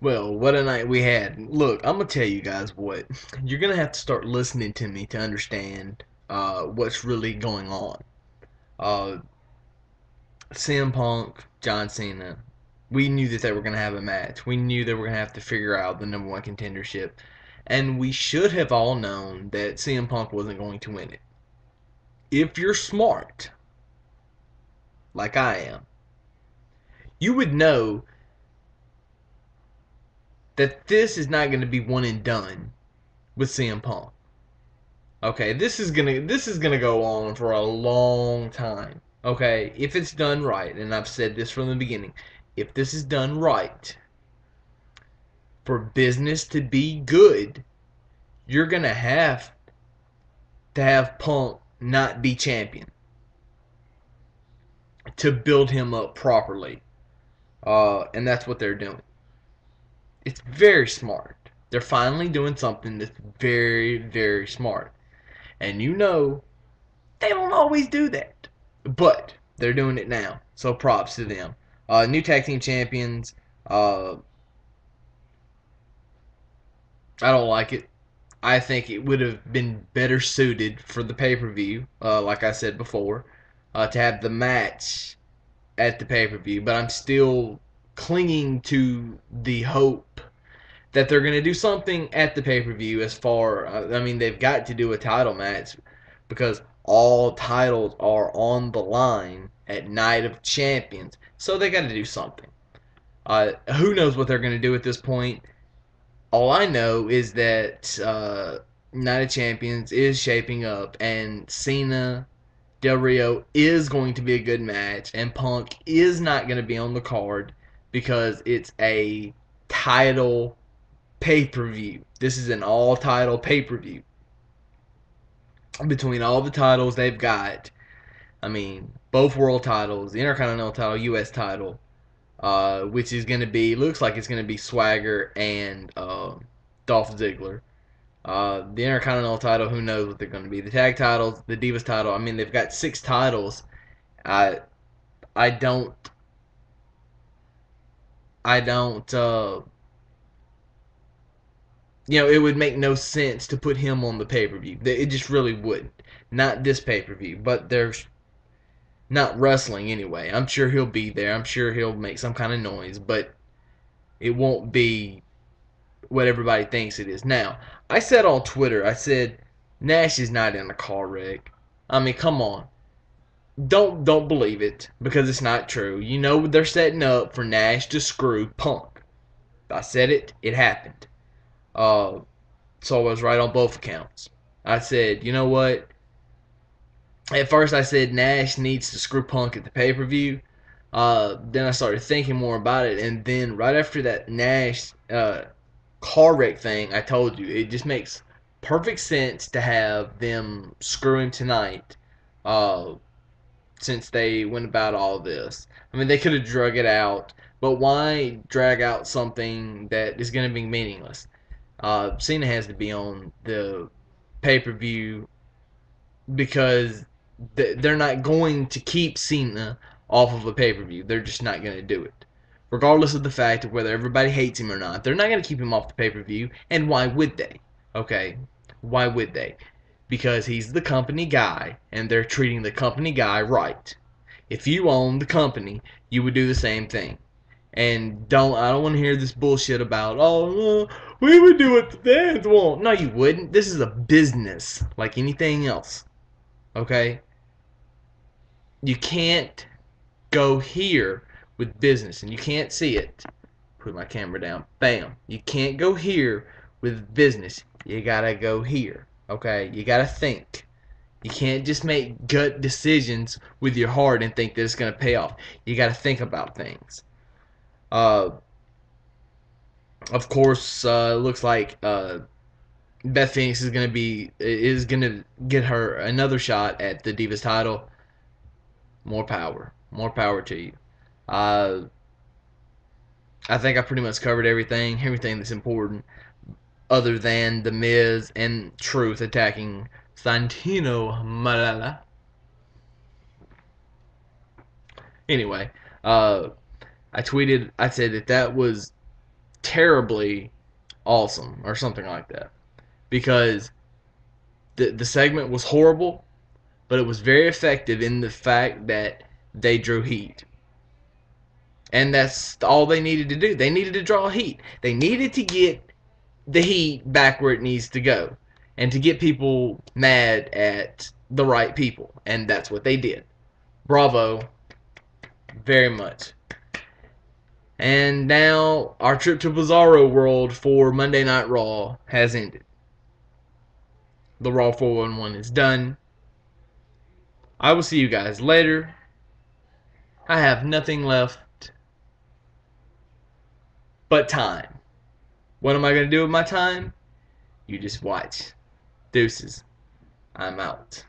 Well, what a night we had. Look, I'm gonna tell you guys what. You're gonna have to start listening to me to understand what's really going on. Uh, CM Punk, John Cena. We knew that they were gonna have a match. We knew they were gonna have to figure out the number one contendership, and we should have all known that CM Punk wasn't going to win it. If you're smart, like I am, you would know that this is not going to be one and done with CM Punk. Okay, this is gonna go on for a long time. Okay, if it's done right, and I've said this from the beginning, if this is done right, for business to be good, you're gonna have to have Punk not be champion to build him up properly. And that's what they're doing. It's very smart. They're finally doing something that's very, very smart. And you know, they don't always do that. But they're doing it now. So props to them. New tag team champions. I don't like it. I think it would have been better suited for the pay per view, like I said before, to have the match at the pay per view. But I'm still clinging to the hope that they're going to do something at the pay per view. As far, I mean, they've got to do a title match because all titles are on the line at Night of Champions. So they got to do something. Who knows what they're going to do at this point? All I know is that Night of Champions is shaping up, and Cena Del Rio is going to be a good match, and Punk is not going to be on the card because it's a title pay per view. This is an all title pay per view. Between all the titles they've got, I mean, both world titles, the Intercontinental title, U.S. title, which is going to be, looks like it's going to be Swagger and Dolph Ziggler. The Intercontinental title, who knows what they're going to be. The tag titles, the Divas title, I mean, they've got 6 titles. I I don't I don't it would make no sense to put him on the pay per view. It just really wouldn't. Not this pay per view, but there's not wrestling anyway. I'm sure he'll be there. I'm sure he'll make some kind of noise, but it won't be what everybody thinks it is. Now, I said on Twitter, I said Nash is not in a car wreck. I mean, come on. Don't believe it because it's not true. You know they're setting up for Nash to screw Punk. I said it. It happened. Uh, so I was right on both accounts. I said, you know what? At first, I said Nash needs to screw Punk at the pay per view. Then I started thinking more about it, and then right after that Nash car wreck thing, I told you it just makes perfect sense to have them screw him tonight. Uh, since they went about all this, I mean, they could have drug it out, but why drag out something that is going to be meaningless? Cena has to be on the pay per view because they're not going to keep Cena off of a pay per view. They're just not going to do it. Regardless of the fact of whether everybody hates him or not, they're not going to keep him off the pay per view. And why would they? Okay? Why would they? Because he's the company guy, and they're treating the company guy right. If you own the company, you would do the same thing. And I don't want to hear this bullshit about, oh, we would do what the fans want. No, you wouldn't. This is a business like anything else. Okay? You can't go here with business, and you can't see it. Put my camera down. Bam. You can't go here with business. You gotta go here. Okay? You gotta think. You can't just make gut decisions with your heart and think that it's gonna pay off. You gotta think about things. Uh, of course, it looks like Beth Phoenix is gonna get her another shot at the Divas title. More power to you. Uh, I think I pretty much covered everything that's important, other than the Miz and Truth attacking Santino Marella. Anyway, uh, I tweeted. I said that was terribly awesome or something like that, because the segment was horrible, but it was very effective in the fact that they drew heat. And that's all they needed to do. They needed to draw heat. They needed to get the heat back where it needs to go, and to get people mad at the right people. And that's what they did. Bravo, very much. And now our trip to Bizarro World for Monday Night Raw has ended. The Raw 411 is done. I will see you guys later. I have nothing left but time. What am I going to do with my time? You just watch. Deuces. I'm out.